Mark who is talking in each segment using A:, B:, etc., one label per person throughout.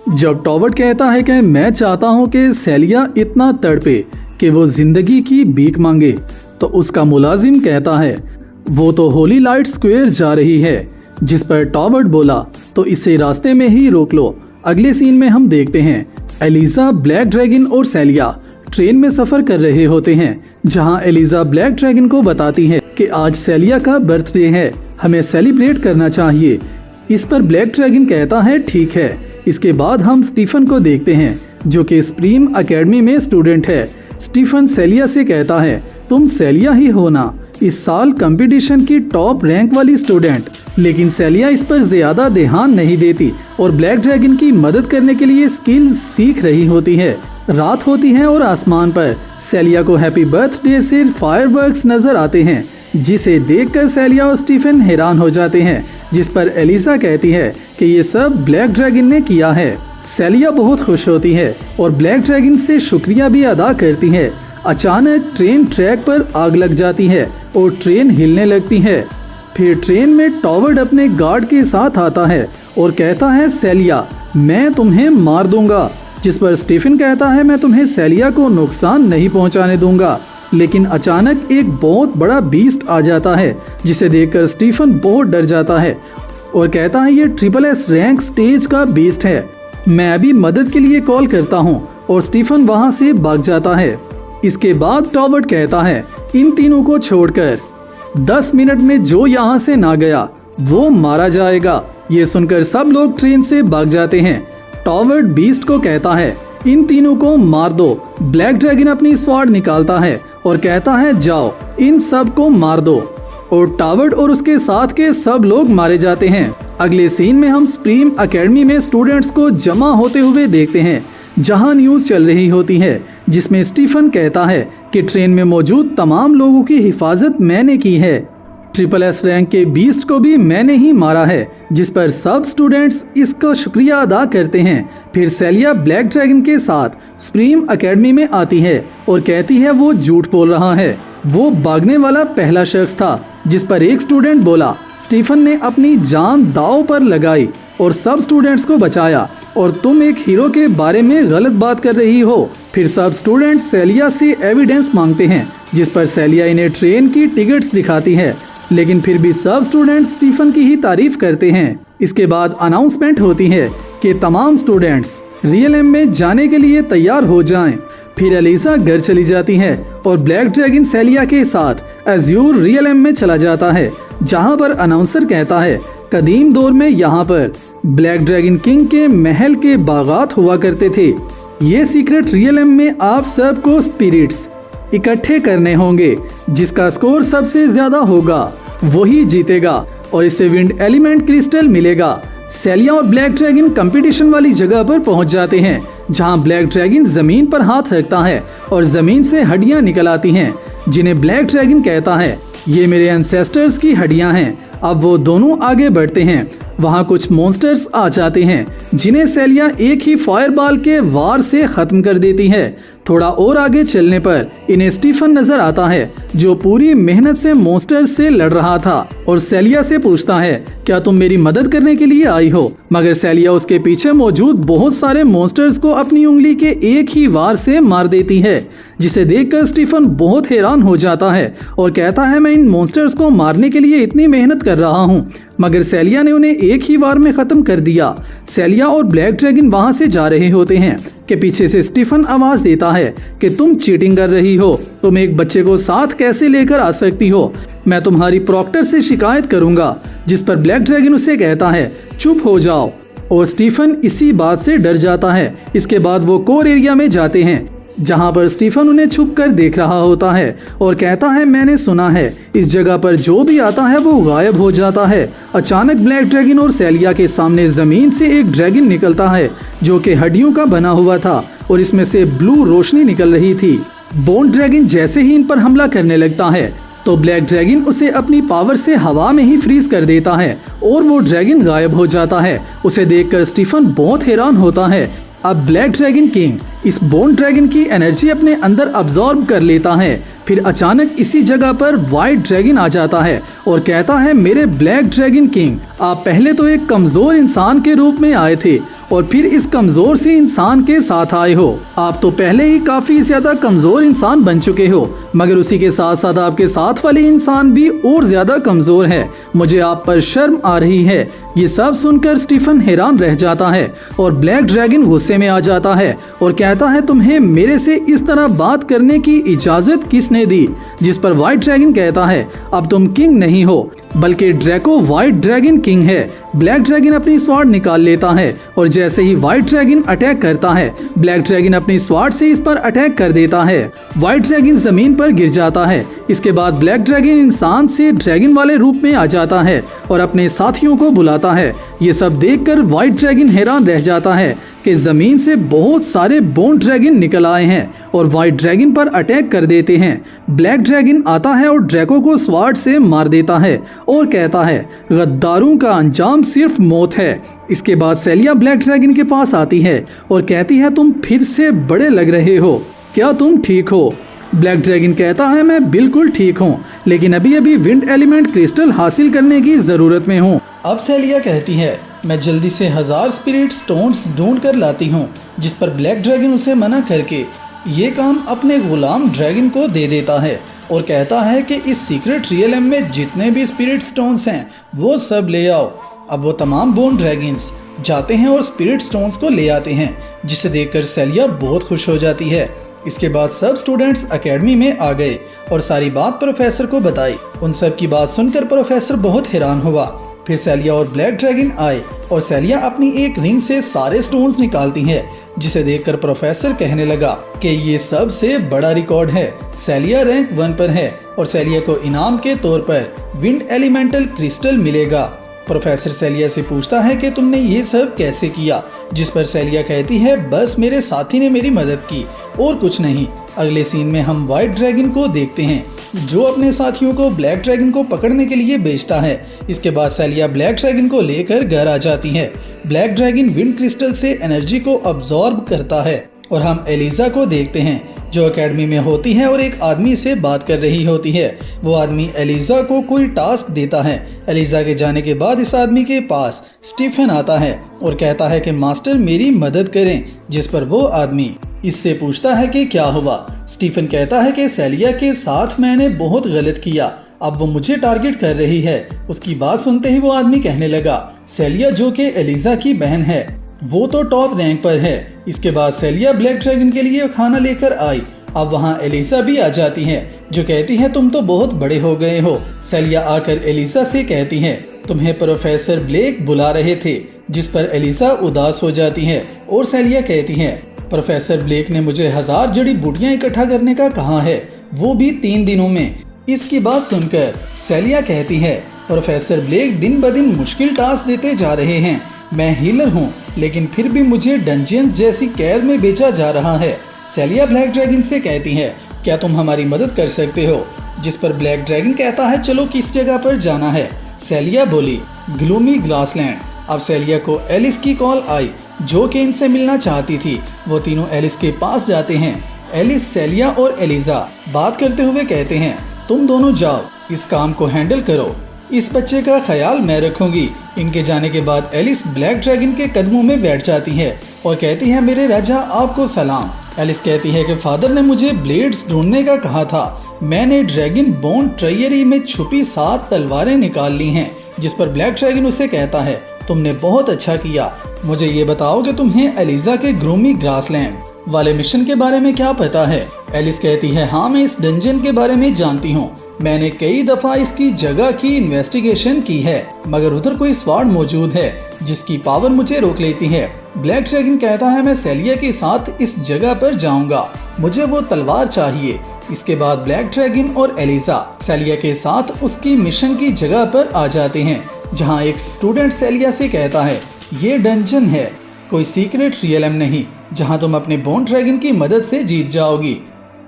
A: जब टॉवर्ड कहता है कि मैं चाहता हूं कि सेलिया इतना तड़पे कि वो जिंदगी की भीख मांगे, तो उसका मुलाजिम कहता है वो तो होली लाइट स्क्वायर जा रही है। जिस पर टॉवर्ड बोला तो इसे रास्ते में ही रोक लो। अगले सीन में हम देखते हैं एलिजा, ब्लैक ड्रैगन और सेलिया ट्रेन में सफर कर रहे होते हैं, जहां एलिजा ब्लैक ड्रैगन को बताती है कि आज सेलिया का बर्थडे है, हमें सेलिब्रेट करना चाहिए। इस पर ब्लैक ड्रैगन कहता है ठीक है। इसके बाद हम स्टीफन को देखते हैं जो कि सुप्रीम एकेडमी में स्टूडेंट है। स्टीफन सेलिया से कहता है तुम सेलिया ही हो ना, इस साल कंपटीशन की टॉप रैंक वाली स्टूडेंट। लेकिन सेलिया इस पर ज्यादा ध्यान नहीं देती और ब्लैक ड्रैगन की मदद करने के लिए स्किल्स सीख रही होती है। रात होती है और आसमान पर सेलिया को हैप्पी बर्थडे से फायरवर्क्स नजर आते हैं, जिसे देखकर सेलिया और स्टीफन हैरान हो जाते हैं। जिस पर एलिजा कहती है कि ये सब ब्लैक ड्रैगन ने किया है। सेलिया बहुत खुश होती है और ब्लैक ड्रैगन से शुक्रिया भी अदा करती है। अचानक ट्रेन ट्रैक पर आग लग जाती है और ट्रेन हिलने लगती है। फिर ट्रेन में टॉवर्ड अपने गार्ड के साथ आता है और कहता है सेलिया मैं तुम्हें मार दूंगा। जिस पर स्टीफन कहता है मैं तुम्हें सेलिया को नुकसान नहीं पहुंचाने दूंगा। लेकिन अचानक एक बहुत बड़ा बीस्ट आ जाता है, जिसे देखकर स्टीफन बहुत डर जाता है और कहता है ये SSS रैंक स्टेज का बीस्ट है, मैं अभी मदद के लिए कॉल करता हूँ। और स्टीफन वहाँ से भाग जाता है। इसके बाद टॉवर्ड कहता है इन तीनों को छोड़कर 10 मिनट में जो यहाँ से ना गया वो मारा जाएगा। ये सुनकर सब लोग ट्रेन से भाग जाते हैं। टॉवर्ड बीस्ट को कहता है इन तीनों को मार दो। ब्लैक ड्रैगन अपनी स्वॉर्ड निकालता है और कहता है जाओ इन सब को मार दो। और टॉवर्ड और उसके साथ के सब लोग मारे जाते हैं। अगले सीन में हम सुप्रीम एकेडमी में स्टूडेंट्स को जमा होते हुए देखते हैं, जहां न्यूज़ चल रही होती है जिसमें स्टीफन कहता है कि ट्रेन में मौजूद तमाम लोगों की हिफाजत मैंने की है, SSS रैंक के बीस्ट को भी मैंने ही मारा है। जिस पर सब स्टूडेंट्स इसका शुक्रिया अदा करते हैं। फिर सेलिया ब्लैक ड्रैगन के साथ सुप्रीम एकेडमी में आती है और कहती है वो झूठ बोल रहा है, वो भागने वाला पहला शख्स था। जिस पर एक स्टूडेंट बोला स्टीफन ने अपनी जान दांव पर लगाई और सब स्टूडेंट्स को बचाया और तुम एक हीरो के बारे में गलत बात कर रही हो। फिर सब स्टूडेंट्स सेलिया से एविडेंस मांगते हैं, जिस पर सेलिया इन्हें ट्रेन की टिकट्स दिखाती है। लेकिन फिर भी सब स्टूडेंट्स स्टीफन की ही तारीफ करते हैं। इसके बाद अनाउंसमेंट होती है कि तमाम स्टूडेंट्स रियलएम में जाने के लिए तैयार हो जाएं। फिर एलिजा घर चली जाती है और ब्लैक ड्रैगन सेलिया के साथ एज्यूर रियलएम में चला जाता है, जहां पर अनाउंसर कहता है कदीम दौर में यहाँ पर ब्लैक ड्रैगन किंग के महल के बागात हुआ करते थे। ये सीक्रेट रियलएम में आप सबको स्पिरिट्स इकट्ठे करने होंगे, जिसका स्कोर सबसे ज्यादा होगा वही जीतेगा और इसे विंड एलिमेंट क्रिस्टल मिलेगा। सेलिया और ब्लैक ड्रैगन कंपटीशन वाली जगह पर पहुंच जाते हैं, जहां ब्लैक ड्रैगन जमीन पर हाथ रखता है और जमीन से हड्डियां निकल आती हैं, जिन्हें ब्लैक ड्रैगन कहता है ये मेरे एंसेस्टर्स की हड्डियां हैं। अब वो दोनों आगे बढ़ते हैं। वहाँ कुछ मॉन्स्टर्स आ जाते हैं, जिन्हें सेलिया एक ही फायरबॉल के वार से खत्म कर देती है। थोड़ा और आगे चलने पर इन्हें स्टीफन नजर आता है, जो पूरी मेहनत से मॉन्स्टर्स से लड़ रहा था और सेलिया से पूछता है क्या तुम मेरी मदद करने के लिए आई हो। मगर सेलिया उसके पीछे मौजूद बहुत सारे मॉन्स्टर्स को अपनी उंगली के एक ही वार से मार देती है, जिसे देखकर स्टीफन बहुत हैरान हो जाता है और कहता है मैं इन मॉन्स्टर्स को मारने के लिए इतनी मेहनत कर रहा हूँ, मगर सेलिया ने उन्हें एक ही बार में खत्म कर दिया। सेलिया और ब्लैक ड्रैगन वहाँ से जा रहे होते हैं कि पीछे से स्टीफन आवाज देता है कि तुम चीटिंग कर रही हो, तुम एक बच्चे को साथ कैसे लेकर आ सकती हो, मैं तुम्हारी प्रॉक्टर से शिकायत करूंगा। जिस पर ब्लैक ड्रैगन उसे कहता है चुप हो जाओ और स्टीफन इसी बात से डर जाता है। इसके बाद वो कोर एरिया में जाते हैं, जहां पर स्टीफन उन्हें छुप कर देख रहा होता है और कहता है मैंने सुना है इस जगह पर जो भी आता है वो गायब हो जाता है। अचानक ब्लैक ड्रैगन और सेलिया के सामने जमीन से एक ड्रैगन निकलता है, जो कि हड्डियों का बना हुआ था और इसमें से ब्लू रोशनी निकल रही थी। बोन ड्रैगन जैसे ही इन पर हमला करने लगता है तो ब्लैक ड्रैगन उसे अपनी पावर से हवा में ही फ्रीज कर देता है और वो ड्रैगन गायब हो जाता है। उसे देखकर स्टीफन बहुत हैरान होता है। अब ब्लैक ड्रैगन किंग इस बोन ड्रैगन की एनर्जी अपने अंदर अब्सॉर्ब कर लेता है। फिर अचानक इसी जगह पर व्हाइट ड्रैगन आ जाता है और कहता है मेरे ब्लैक ड्रैगन किंग, आप पहले तो एक कमजोर इंसान के रूप में आए थे और फिर इस कमजोर से इंसान के साथ आए हो। आप तो पहले ही काफी ज्यादा कमजोर इंसान बन चुके हो, मगर उसी के साथ साथ आपके साथ वाले इंसान भी और ज्यादा कमजोर है। मुझे आप पर शर्म आ रही है। ये सब सुनकर स्टीफन हैरान रह जाता है और ब्लैक ड्रैगन गुस्से में आ जाता है और कहता है तुम्हें मेरे से इस तरह बात करने की इजाजत किसने दी? जिस पर व्हाइट ड्रैगन कहता है अब तुम किंग नहीं हो, बल्कि ड्रैको व्हाइट ड्रैगन किंग है। ब्लैक ड्रैगन अपनी स्वॉर्ड निकाल लेता है और जैसे ही व्हाइट ड्रैगन अटैक करता है, ब्लैक ड्रैगन अपनी स्वॉर्ड से इस पर अटैक कर देता है। व्हाइट ड्रैगन जमीन पर गिर जाता है। इसके बाद ब्लैक ड्रैगन इंसान से ड्रैगन वाले रूप में आ जाता है और अपने साथियों को बुलाता है। ये सब देखकर व्हाइट ड्रैगन हैरान रह जाता है कि जमीन से बहुत सारे बोन ड्रैगन निकल आए हैं और व्हाइट ड्रैगन पर अटैक कर देते हैं। ब्लैक ड्रैगन आता है और ड्रैको को स्वॉर्ड से मार देता है और कहता है गद्दारों का अंजाम सिर्फ मौत है। इसके बाद सेलिया ब्लैक ड्रैगन के पास आती है और कहती है तुम फिर से बड़े लग रहे हो, क्या तुम ठीक हो? ब्लैक ड्रैगन कहता है मैं बिल्कुल ठीक हूँ, लेकिन अभी अभी विंड एलिमेंट क्रिस्टल हासिल करने की जरूरत में हूँ। अब सेलिया कहती है मैं जल्दी से 1000 स्पिरिट स्टोन्स ढूंढ कर लाती हूँ, जिस पर ब्लैक ड्रैगन उसे मना करके ये काम अपने गुलाम ड्रैगन को दे देता है और कहता है कि इस सीक्रेट रियलम में जितने भी स्पिरिट स्टोन्स हैं वो सब ले आओ। अब वो तमाम बोन ड्रैगन्स जाते हैं और स्पिरिट स्टोन्स को ले आते हैं, जिसे देखकर सेलिया बहुत खुश हो जाती है। इसके बाद सब स्टूडेंट्स एकेडमी में आ गए और सारी बात प्रोफेसर को बताई। उन सब की बात सुनकर प्रोफेसर बहुत हैरान हुआ। फिर सेलिया और ब्लैक ड्रैगन आए और सेलिया अपनी एक रिंग से सारे स्टोन्स निकालती है, जिसे देखकर प्रोफेसर कहने लगा कि ये सबसे बड़ा रिकॉर्ड है। सेलिया रैंक 1 पर है और सेलिया को इनाम के तौर पर विंड एलिमेंटल क्रिस्टल मिलेगा। प्रोफेसर सेलिया से पूछता है कि तुमने ये सब कैसे किया, जिस पर सेलिया कहती है बस मेरे साथी ने मेरी मदद की और कुछ नहीं। अगले सीन में हम व्हाइट ड्रैगन को देखते हैं जो अपने साथियों को ब्लैक ड्रैगन को पकड़ने के लिए भेजता है। इसके बाद सेलिया ब्लैक ड्रैगन को लेकर घर आ जाती है। ब्लैक ड्रैगन विंड क्रिस्टल से एनर्जी को अब्सॉर्ब करता है और हम एलिजा को देखते हैं जो एकेडमी में होती है और एक आदमी से बात कर रही होती है। वो आदमी एलिजा को कोई टास्क देता है। एलिजा के जाने के बाद इस आदमी के पास स्टीफन आता है और कहता है कि मास्टर मेरी मदद करें, जिस पर वो आदमी इससे पूछता है कि क्या हुआ। स्टीफन कहता है कि सेलिया के साथ मैंने बहुत गलत किया, अब वो मुझे टारगेट कर रही है। उसकी बात सुनते ही वो आदमी कहने लगा सेलिया जो कि एलिजा की बहन है वो तो टॉप रैंक पर है। इसके बाद सेलिया ब्लैक ड्रैगन के लिए खाना लेकर आई। अब वहाँ एलिसा भी आ जाती है जो कहती है तुम तो बहुत बड़े हो गए हो। सेलिया आकर एलिसा से कहती है तुम्हें प्रोफेसर ब्लेक बुला रहे थे, जिस पर एलिसा उदास हो जाती है और सेलिया कहती है प्रोफेसर ब्लेक ने मुझे 1000 जड़ी बूटियां इकट्ठा करने का कहा है, वो भी 3 दिनों में। इसकी बात सुनकर सेलिया कहती है प्रोफेसर ब्लेक दिन ब दिन मुश्किल टास्क देते जा रहे हैं। मैं हीलर हूँ लेकिन फिर भी मुझे डंजियन जैसी कैद में बेचा जा रहा है। सेलिया ब्लैक ड्रैगन से कहती है क्या तुम हमारी मदद कर सकते हो, जिस पर ब्लैक ड्रैगन कहता है चलो किस जगह पर जाना है। सेलिया बोली ग्लूमी ग्रासलैंड। अब सेलिया को एलिस की कॉल आई जो कि इनसे मिलना चाहती थी। वो तीनों एलिस के पास जाते हैं। एलिस, सेलिया और एलिजा बात करते हुए कहते हैं तुम दोनों जाओ, इस काम को हैंडल करो, इस बच्चे का ख्याल मैं रखूंगी। इनके जाने के बाद एलिस ब्लैक ड्रैगन के कदमों में बैठ जाती है और कहती है मेरे राजा आपको सलाम। एलिस कहती है कि फादर ने मुझे ब्लेड्स ढूंढने का कहा था, मैंने ड्रैगन बोन ट्रेयरी में छुपी 7 तलवारें निकाल ली हैं। जिस पर ब्लैक ड्रैगन उसे कहता है तुमने बहुत अच्छा किया। मुझे ये बताओ कि तुम्हें एलिजा के ग्लूमी ग्रासलैंड वाले मिशन के बारे में क्या पता है। एलिस कहती है हाँ मैं इस डंजन के बारे में जानती हूँ, मैंने कई दफा इसकी जगह की इन्वेस्टिगेशन की है, मगर उधर कोई स्वॉर्ड मौजूद है जिसकी पावर मुझे रोक लेती है। ब्लैक ड्रैगन कहता है मैं सेलिया के साथ इस जगह पर जाऊंगा, मुझे वो तलवार चाहिए। इसके बाद ब्लैक ड्रैगन और एलिजा सेलिया के साथ उसकी मिशन की जगह पर आ जाते हैं, जहां एक स्टूडेंट सेलिया से कहता है ये डंजन है, कोई सीक्रेट रियलम नहीं जहां तुम अपने बोन ड्रैगन की मदद से जीत जाओगी,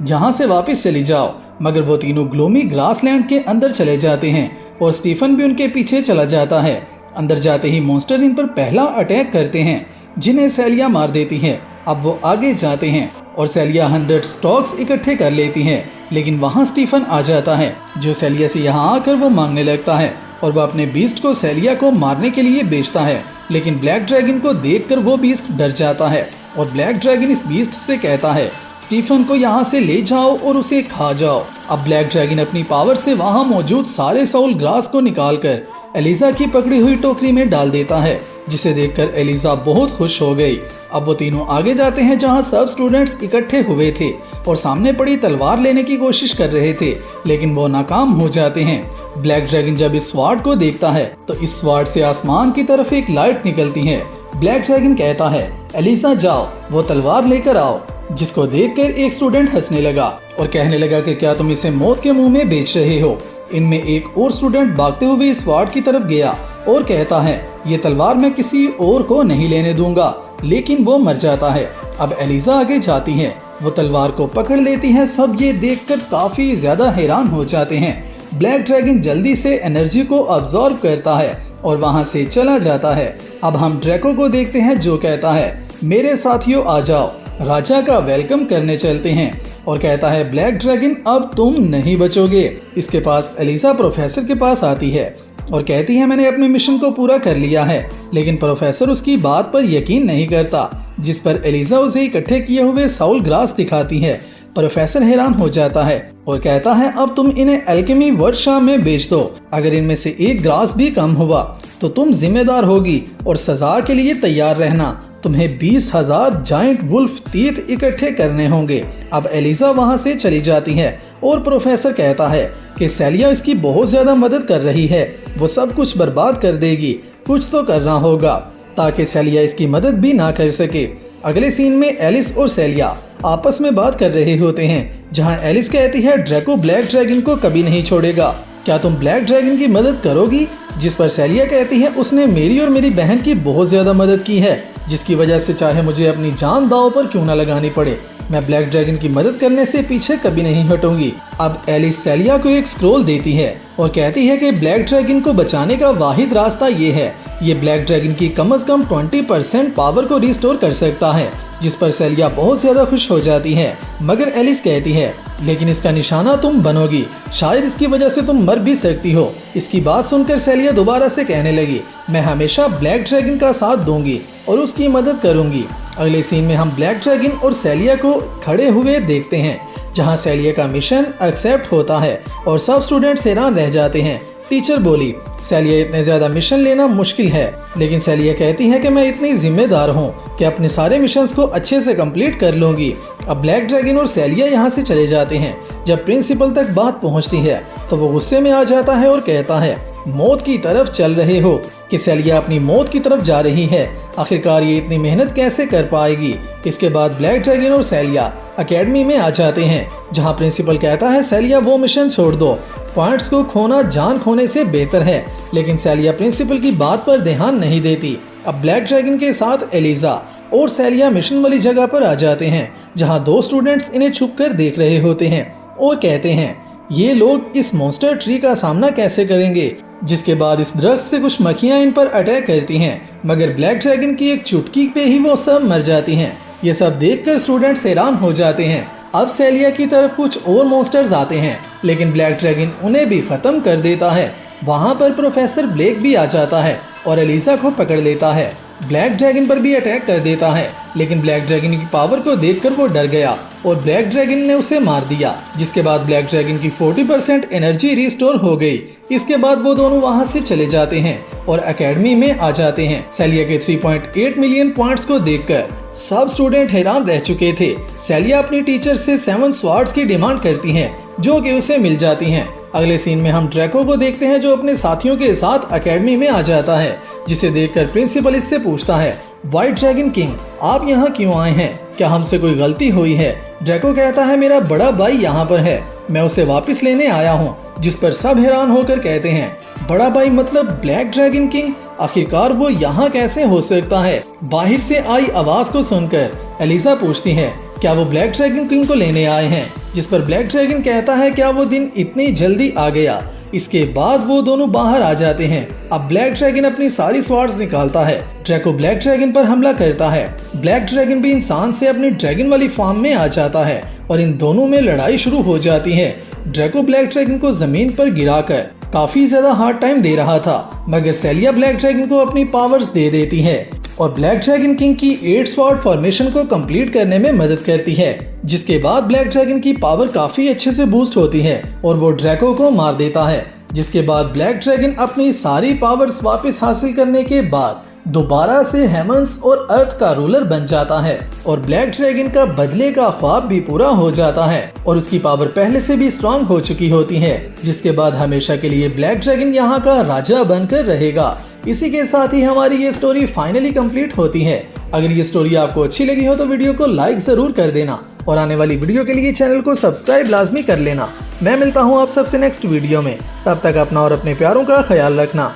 A: जहां से वापस चली जाओ। मगर वो तीनों ग्लूमी ग्रासलैंड के अंदर चले जाते हैं और स्टीफन भी उनके पीछे चला जाता है। अंदर जाते ही मॉन्स्टर इन पर पहला अटैक करते हैं, जिन्हें सेलिया मार देती है। अब वो आगे जाते हैं और सेलिया 100 स्टॉक्स इकट्ठे कर लेती है, लेकिन वहाँ स्टीफन आ जाता है जो सेलिया से यहाँ आकर वो मांगने लगता है और वह अपने बीस्ट को सेलिया को मारने के लिए बेचता है। लेकिन ब्लैक ड्रैगन को देखकर वो बीस्ट डर जाता है और ब्लैक ड्रैगन इस बीस्ट से कहता है स्टीफन को यहाँ से ले जाओ और उसे खा जाओ। अब ब्लैक ड्रैगन अपनी पावर से वहाँ मौजूद सारे साउल ग्रास को निकालकर एलिजा की पकड़ी हुई टोकरी में डाल देता है, जिसे देखकर एलिजा बहुत खुश हो गई। अब वो तीनों आगे जाते हैं जहाँ सब स्टूडेंट्स इकट्ठे हुए थे और सामने पड़ी तलवार लेने की कोशिश कर रहे थे, लेकिन वो नाकाम हो जाते हैं। ब्लैक ड्रैगन जब इस स्वॉर्ड को देखता है तो इस स्वॉर्ड से आसमान की तरफ एक लाइट निकलती है। ब्लैक ड्रैगन कहता है एलिजा जाओ वो तलवार लेकर आओ, जिसको देखकर एक स्टूडेंट हंसने लगा और कहने लगा कि क्या तुम इसे मौत के मुंह में बेच रहे हो। इनमें एक और स्टूडेंट भागते हुए इस स्वॉर्ड की तरफ गया और कहता है ये तलवार मैं किसी और को नहीं लेने दूंगा, लेकिन वो मर जाता है। अब एलिजा आगे जाती है, वो तलवार को पकड़ लेती है। सब ये देखकर काफी ज्यादा हैरान हो जाते हैं। ब्लैक ड्रैगन जल्दी से एनर्जी को अब्सॉर्ब करता है और वहां से चला जाता है। अब हम ड्रैको को देखते हैं जो कहता है मेरे साथियों आ जाओ, राजा का वेलकम करने चलते हैं, और कहता है ब्लैक ड्रैगन अब तुम नहीं बचोगे। इसके पास एलिजा प्रोफेसर के पास आती है और कहती है मैंने अपने मिशन को पूरा कर लिया है, लेकिन प्रोफेसर उसकी बात पर यकीन नहीं करता, जिस पर एलिजा उसे इकट्ठे किए हुए साउल ग्रास दिखाती है। प्रोफेसर हैरान हो जाता है और कहता है अब तुम इन्हें एल्केमी वर्कशॉप में बेच दो, अगर इनमें से एक ग्रास भी कम हुआ तो तुम जिम्मेदार होगी और सजा के लिए तैयार रहना। तुम्हें 20,000 जाइंट वुल्फ टीथ इकट्ठे करने होंगे। अब एलिजा वहां से चली जाती है और प्रोफेसर कहता है कि सेलिया इसकी बहुत ज्यादा मदद कर रही है, वो सब कुछ बर्बाद कर देगी, कुछ तो करना होगा ताकि सेलिया इसकी मदद भी ना कर सके। अगले सीन में एलिस और सेलिया आपस में बात कर रहे होते हैं, जहां एलिस कहती है ड्रैको ब्लैक ड्रैगन को कभी नहीं छोड़ेगा, क्या तुम ब्लैक ड्रैगन की मदद करोगी? जिस पर सेलिया कहती है उसने मेरी और मेरी बहन की बहुत ज्यादा मदद की है, जिसकी वजह से चाहे मुझे अपनी जान दांव पर क्यों ना लगानी पड़े, मैं ब्लैक ड्रैगन की मदद करने से पीछे कभी नहीं हटूंगी। अब एलिस सेलिया को एक स्क्रोल देती है और कहती है कि ब्लैक ड्रैगन को बचाने का वाहिद रास्ता ये है, ये ब्लैक ड्रैगन की कम से कम 20% पावर को रिस्टोर कर सकता है, जिस पर सेलिया बहुत ज्यादा खुश हो जाती है। मगर एलिस कहती है लेकिन इसका निशाना तुम बनोगी, शायद इसकी वजह से तुम मर भी सकती हो। इसकी बात सुनकर सेलिया दोबारा से कहने लगी मैं हमेशा ब्लैक ड्रैगन का साथ दूंगी और उसकी मदद करूंगी। अगले सीन में हम ब्लैक ड्रैगन और सेलिया को खड़े हुए देखते हैं, जहां सेलिया का मिशन एक्सेप्ट होता है और सब स्टूडेंट्स हैरान रह जाते हैं। टीचर बोली सेलिया इतने ज्यादा मिशन लेना मुश्किल है, लेकिन सेलिया कहती है कि मैं इतनी जिम्मेदार हूँ कि अपने सारे मिशंस को अच्छे से कंप्लीट कर लूंगी। अब ब्लैक ड्रैगन और सेलिया यहाँ से चले जाते हैं। जब प्रिंसिपल तक बात पहुँचती है तो वो गुस्से में आ जाता है और कहता है मौत की तरफ चल रहे हो कि सेलिया अपनी मौत की तरफ जा रही है, आखिरकार ये इतनी मेहनत कैसे कर पाएगी। इसके बाद ब्लैक ड्रैगन और सेलिया एकेडमी में आ जाते हैं, जहां प्रिंसिपल कहता है सेलिया वो मिशन छोड़ दो, पॉइंट्स को खोना जान खोने से बेहतर है, लेकिन सेलिया प्रिंसिपल की बात पर ध्यान नहीं देती। अब ब्लैक ड्रैगन के साथ एलिजा और सेलिया मिशन वाली जगह पर आ जाते हैं, जहां दो स्टूडेंट्स इन्हें छुप कर देख रहे होते हैं और कहते हैं ये लोग इस मॉन्स्टर ट्री का सामना कैसे करेंगे। जिसके बाद इस दरख्त से कुछ मक्खियां इन पर अटैक करती हैं, मगर ब्लैक ड्रैगन की एक चुटकी पे ही वो सब मर जाती हैं। ये सब देखकर स्टूडेंट्स हैरान हो जाते हैं। अब सेलिया की तरफ कुछ और मॉन्स्टर्स आते हैं, लेकिन ब्लैक ड्रैगन उन्हें भी खत्म कर देता है। वहाँ पर प्रोफेसर ब्लेक भी आ जाता है और एलिजा को पकड़ लेता है। ब्लैक ड्रैगन पर भी अटैक कर देता है, लेकिन ब्लैक ड्रैगन की पावर को देखकर वो डर गया और ब्लैक ड्रैगन ने उसे मार दिया। जिसके बाद ब्लैक ड्रैगन की 40% एनर्जी रिस्टोर हो गई। इसके बाद वो दोनों वहां से चले जाते हैं और एकेडमी में आ जाते हैं। सेलिया के 3.8 मिलियन पॉइंट्स को देखकर सब स्टूडेंट हैरान रह चुके थे। सेलिया अपनी टीचर से 7 स्वॉर्ड्स की डिमांड करती हैं, जो कि उसे मिल जाती हैं। अगले सीन में हम ड्रैको को देखते हैं, जो अपने साथियों के साथ एकेडमी में आ जाता है, जिसे देखकर प्रिंसिपल इससे पूछता है व्हाइट ड्रैगन किंग आप यहाँ क्यों आए हैं, क्या हमसे कोई गलती हुई है। ड्रैको कहता है मेरा बड़ा भाई यहाँ पर है, मैं उसे वापस लेने आया हूँ। जिस पर सब हैरान होकर कहते हैं बड़ा भाई मतलब ब्लैक ड्रैगन किंग, आखिरकार वो यहाँ कैसे हो सकता है। बाहर से आई आवाज को सुनकर एलिजा पूछती है क्या वो ब्लैक ड्रैगन किंग को लेने आए हैं, जिस पर ब्लैक ड्रैगन कहता है क्या वो दिन इतनी जल्दी आ गया। इसके बाद वो दोनों बाहर आ जाते हैं। अब ब्लैक ड्रैगन अपनी सारी स्वॉर्ड्स निकालता है। ड्रैको ब्लैक ड्रैगन पर हमला करता है। ब्लैक ड्रैगन भी इंसान से अपनी ड्रैगन वाली फॉर्म में आ जाता है और इन दोनों में लड़ाई शुरू हो जाती है। ड्रैको ब्लैक ड्रैगन को जमीन पर गिराकर काफी ज्यादा हार्ड टाइम दे रहा था, मगर सेलिया ब्लैक ड्रैगन को अपनी पावर्स दे देती है और ब्लैक ड्रैगन किंग की 8 स्वॉर्ड फॉर्मेशन को कंप्लीट करने में मदद करती है, जिसके बाद ब्लैक ड्रैगन की पावर काफी अच्छे से बूस्ट होती है और वो ड्रैको को मार देता है। जिसके बाद ब्लैक ड्रैगन अपनी सारी पावर्स वापस हासिल करने के बाद दोबारा से हेमंस और अर्थ का रूलर बन जाता है और ब्लैक ड्रैगन का बदले का ख्वाब भी पूरा हो जाता है और उसकी पावर पहले से भी स्ट्रांग हो चुकी होती है, जिसके बाद हमेशा के लिए ब्लैक ड्रैगन यहाँ का राजा बनकर रहेगा। इसी के साथ ही हमारी ये स्टोरी फाइनली कंप्लीट होती है। अगर ये स्टोरी आपको अच्छी लगी हो तो वीडियो को लाइक जरूर कर देना और आने वाली वीडियो के लिए चैनल को सब्सक्राइब लाजमी कर लेना। मैं मिलता हूँ आप सबसे नेक्स्ट वीडियो में, तब तक अपना और अपने प्यारों का ख्याल रखना।